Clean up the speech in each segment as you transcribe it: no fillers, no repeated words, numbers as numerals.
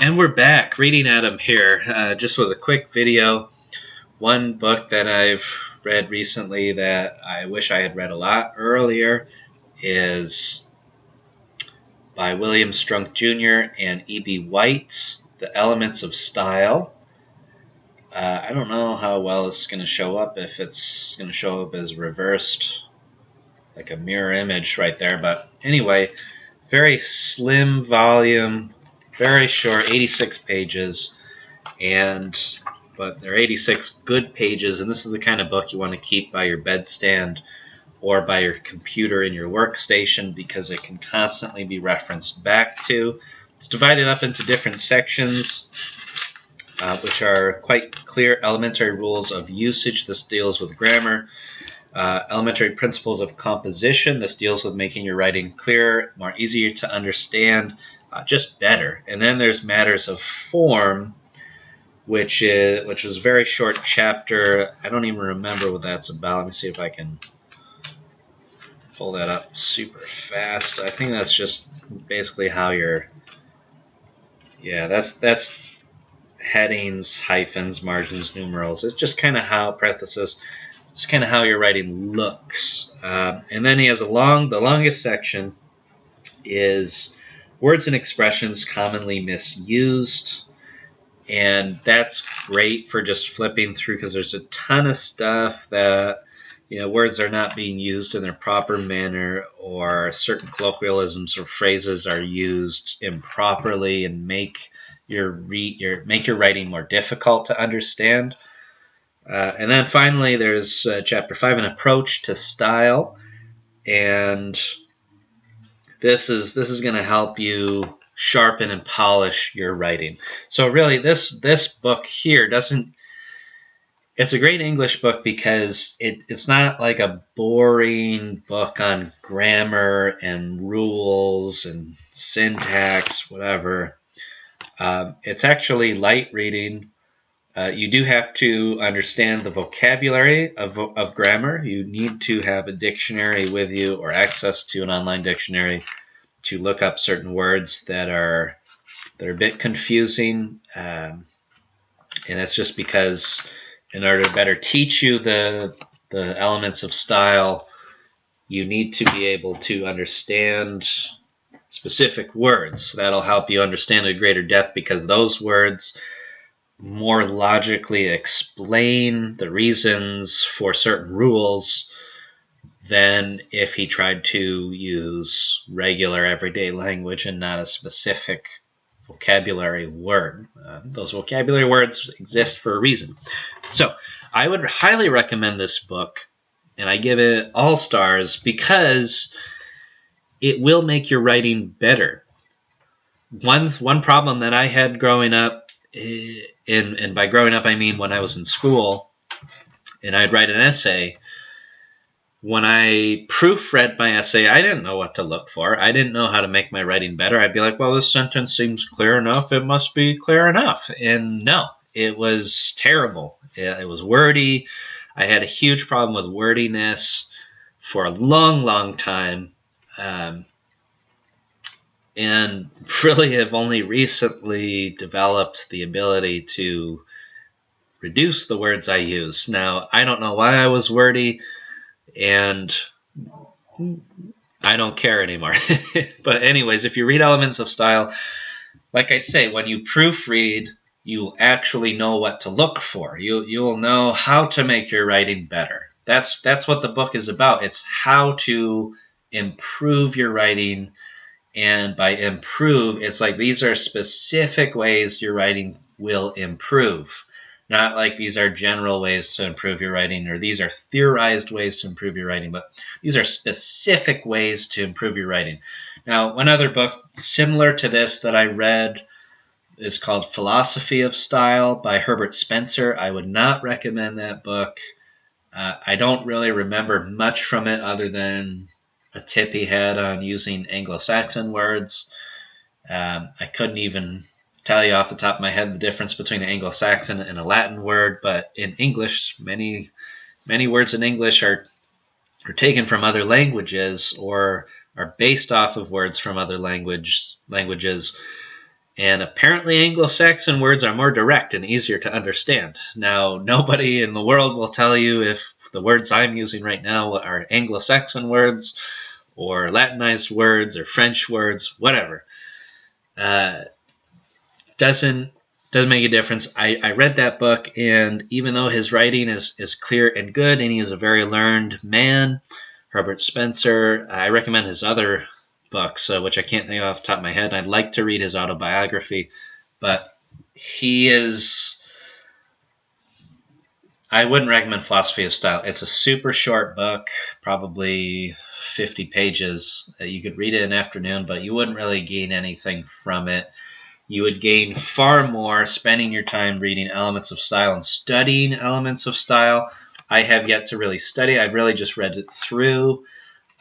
And we're back, reading Adam here, just with a quick video. One book that I've read recently that I wish I had read a lot earlier is by William Strunk Jr. and E.B. White, The Elements of Style. I don't know how well it's going to show up, if it's going to show up as reversed, like a mirror image right there. But anyway, very slim volume, very short, 86 pages, but they're 86 good pages, and this is the kind of book you want to keep by your bedstand or by your computer in your workstation because it can constantly be referenced back to. It's divided up into different sections, which are quite clear. Elementary rules of usage. This deals with grammar. Elementary principles of composition. This deals with making your writing clearer, more easier to understand, just better. And then there's matters of form, which is a very short chapter. I don't even remember what that's about. Let me see if I can pull that up super fast. I think that's just basically how that's headings, hyphens, margins, numerals. It's just kind of how parentheses. It's kind of how your writing looks. And then he has the longest section is words and expressions commonly misused. And that's great for just flipping through because there's a ton of stuff that, words are not being used in their proper manner, or certain colloquialisms or phrases are used improperly and make your writing more difficult to understand. And then finally, there's Chapter 5, An Approach to Style. And this is going to help you sharpen and polish your writing. So really, this book here it's a great English book because it's not like a boring book on grammar and rules and syntax, whatever. It's actually light reading. You do have to understand the vocabulary of grammar. You need to have a dictionary with you or access to an online dictionary to look up certain words that are a bit confusing. And that's just because in order to better teach you the elements of style, you need to be able to understand specific words. That'll help you understand at greater depth because those words more logically explain the reasons for certain rules than if he tried to use regular everyday language and not a specific vocabulary word. Those vocabulary words exist for a reason. So I would highly recommend this book, and I give it all stars because it will make your writing better. One problem that I had growing up, and by growing up I mean when I was in school and I'd write an essay, when I proofread my essay, I didn't know what to look for. I didn't know how to make my writing better. I'd be like, well, this sentence seems clear enough. It must be clear enough. And no, it was terrible. It was wordy. I had a huge problem with wordiness for a long, long time. And really have only recently developed the ability to reduce the words I use. Now, I don't know why I was wordy, and I don't care anymore. But anyways, if you read Elements of Style, like I say, when you proofread, you'll actually know what to look for. You'll know how to make your writing better. That's what the book is about. It's how to improve your writing. And by improve, it's like these are specific ways your writing will improve. Not like these are general ways to improve your writing, or these are theorized ways to improve your writing, but these are specific ways to improve your writing. Now, one other book similar to this that I read is called Philosophy of Style by Herbert Spencer. I would not recommend that book. I don't really remember much from it other than a tip he had on using Anglo-Saxon words. I couldn't even tell you off the top of my head the difference between an Anglo-Saxon and a Latin word, but in English, many words in English are taken from other languages or are based off of words from other languages. And apparently Anglo-Saxon words are more direct and easier to understand. Now, nobody in the world will tell you if the words I'm using right now are Anglo-Saxon words or Latinized words or French words, whatever. Doesn't make a difference. I read that book, and even though his writing is clear and good, and he is a very learned man, Herbert Spencer, I recommend his other books, which I can't think of off the top of my head. I'd like to read his autobiography, but I wouldn't recommend Philosophy of Style. It's a super short book, probably 50 pages. You could read it in an afternoon, but you wouldn't really gain anything from it. You would gain far more spending your time reading Elements of Style and studying Elements of Style. I have yet to really study. I've really just read it through.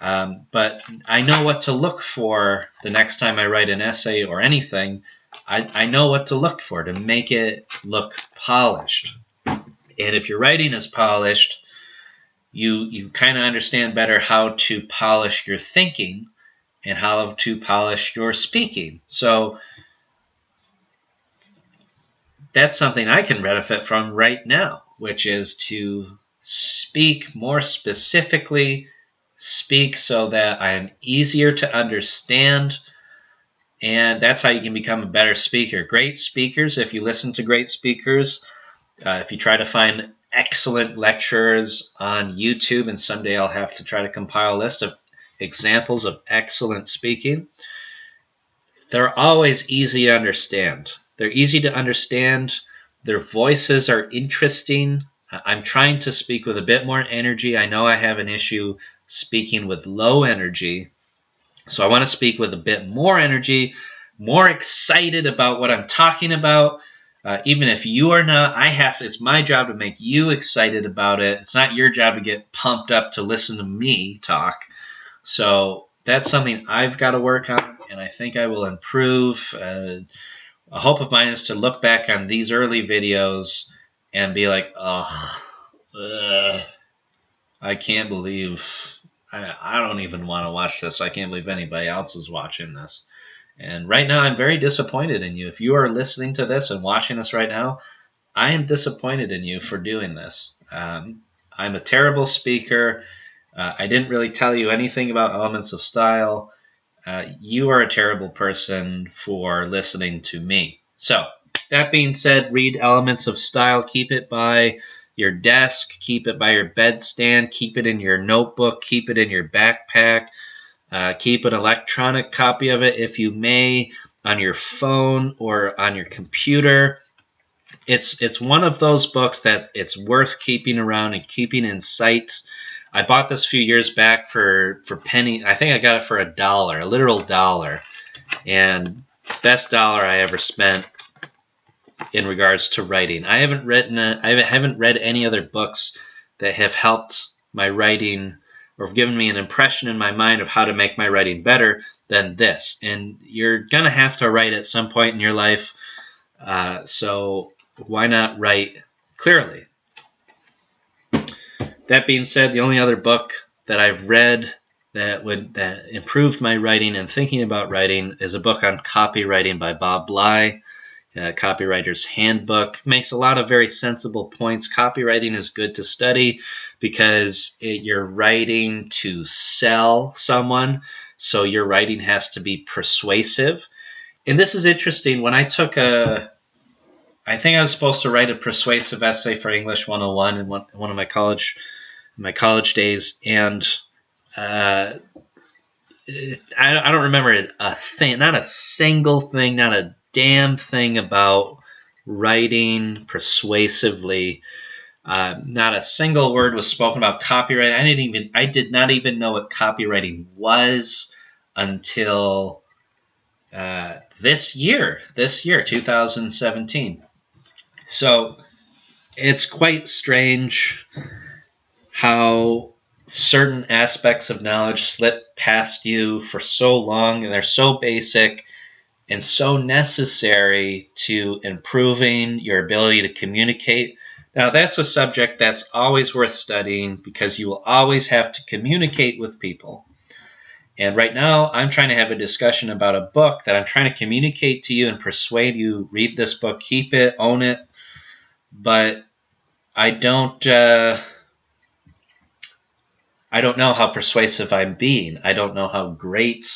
But I know what to look for the next time I write an essay or anything. I know what to look for to make it look polished. And if your writing is polished, you kind of understand better how to polish your thinking and how to polish your speaking. So that's something I can benefit from right now, which is to speak more specifically, speak so that I am easier to understand, and that's how you can become a better speaker. Great speakers, if you listen to great speakers, if you try to find excellent lecturers on YouTube, and someday I'll have to try to compile a list of examples of excellent speaking, they're always easy to understand. They're easy to understand. Their voices are interesting. I'm trying to speak with a bit more energy. I know I have an issue speaking with low energy, so I want to speak with a bit more energy, more excited about what I'm talking about. Even if you are not, it's my job to make you excited about it. It's not your job to get pumped up to listen to me talk. So that's something I've got to work on, and I think I will improve. A hope of mine is to look back on these early videos and be like, oh, I can't believe, I don't even want to watch this. I can't believe anybody else is watching this. And right now, I'm very disappointed in you. If you are listening to this and watching this right now, I am disappointed in you for doing this. I'm a terrible speaker. I didn't really tell you anything about Elements of Style. You are a terrible person for listening to me. So, that being said, read Elements of Style. Keep it by your desk. Keep it by your bedstand. Keep it in your notebook. Keep it in your backpack. Keep an electronic copy of it, if you may, on your phone or on your computer. It's one of those books that it's worth keeping around and keeping in sight. I bought this a few years back for penny. I think I got it for $1, a literal $1, and best dollar I ever spent in regards to writing. I haven't read any other books that have helped my writing or given me an impression in my mind of how to make my writing better than this. And you're going to have to write at some point in your life, so why not write clearly? That being said, the only other book that I've read that improved my writing and thinking about writing is a book on copywriting by Bob Bly. Copywriter's Handbook makes a lot of very sensible points. Copywriting is good to study because you're writing to sell someone, so your writing has to be persuasive. And this is interesting. When I took I think I was supposed to write a persuasive essay for English 101 in one of my college days, and I don't remember a thing, not a single thing, not a damn thing about writing persuasively. Not a single word was spoken about copyright. I did not even know what copywriting was until this year, 2017. So it's quite strange how certain aspects of knowledge slip past you for so long, and they're so basic and so necessary to improving your ability to communicate. Now, that's a subject that's always worth studying because you will always have to communicate with people. And right now, I'm trying to have a discussion about a book that I'm trying to communicate to you and persuade you, read this book, keep it, own it. But I don't know how persuasive I'm being. I don't know how great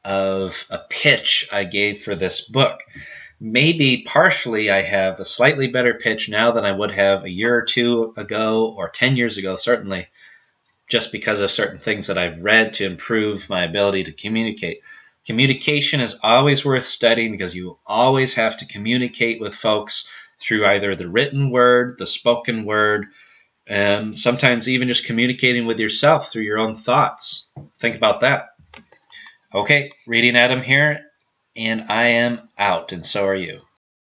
of a pitch I gave for this book. Maybe partially I have a slightly better pitch now than I would have a year or two ago, or 10 years ago, certainly, just because of certain things that I've read to improve my ability to communicate. Communication is always worth studying because you always have to communicate with folks through either the written word, the spoken word, and sometimes even just communicating with yourself through your own thoughts. Think about that. Okay, Reading Adam here, and I am out, and so are you.